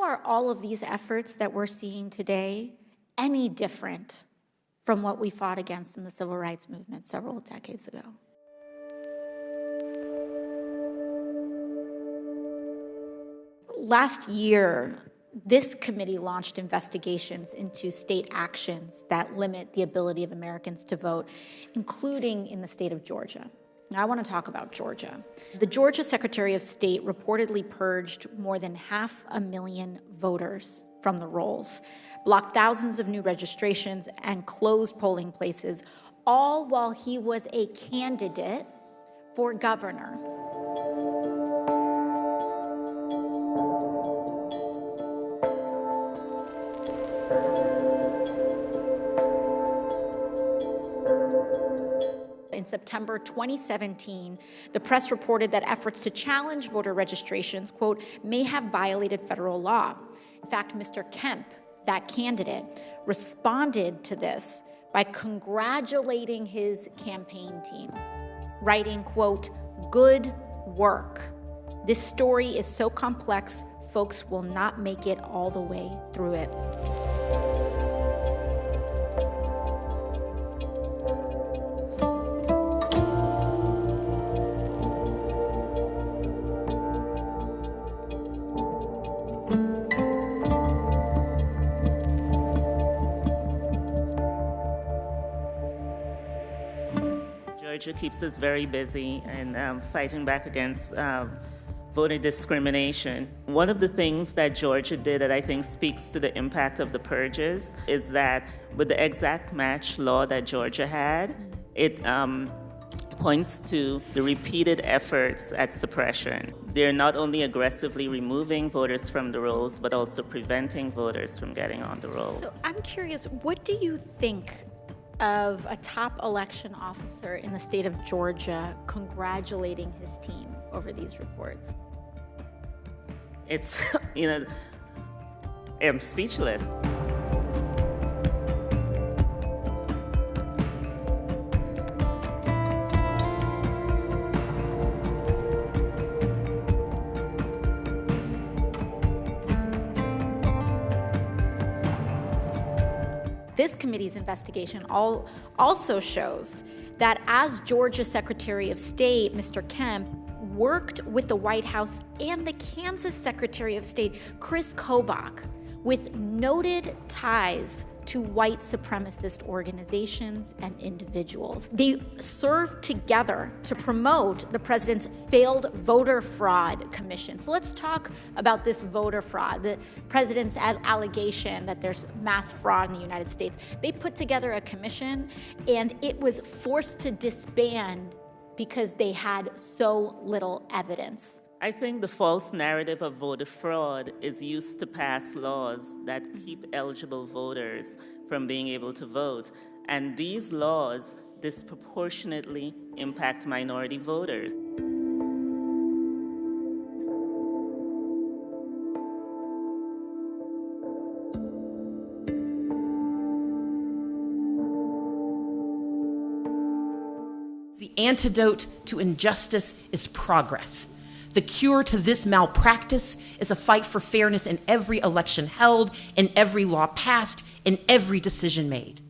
are all of these efforts that we're seeing today any different from what we fought against in the civil rights movement several decades ago? Last year, this committee launched investigations into state actions that limit the ability of Americans to vote, including in the state of Georgia. Now, I want to talk about Georgia. The Georgia Secretary of State reportedly purged more than 500,000 voters from the rolls, blocked thousands of new registrations, and closed polling places, all while he was a candidate for governor. In September 2017, the press reported that efforts to challenge voter registrations, quote, may have violated federal law. In fact, Mr. Kemp, that candidate, responded to this by congratulating his campaign team, writing, quote, good work. This story is so complex, folks will not make it all the way through it. Georgia keeps us very busy and fighting back against voter discrimination. One of the things that Georgia did that I think speaks to the impact of the purges is that with the exact match law that Georgia had, it points to the repeated efforts at suppression. They're not only aggressively removing voters from the rolls, but also preventing voters from getting on the rolls. So I'm curious, what do you think of a top election officer in the state of Georgia congratulating his team over these reports? It's, I'm speechless. This committee's investigation also shows that as Georgia Secretary of State, Mr. Kemp, worked with the White House and the Kansas Secretary of State, Chris Kobach, with noted ties to white supremacist organizations and individuals. They served together to promote the president's failed voter fraud commission. So let's talk about this voter fraud, the president's allegation that there's mass fraud in the United States. They put together a commission and it was forced to disband because they had so little evidence. I think the false narrative of voter fraud is used to pass laws that keep eligible voters from being able to vote. And these laws disproportionately impact minority voters. The antidote to injustice is progress. The cure to this malpractice is a fight for fairness in every election held, in every law passed, in every decision made.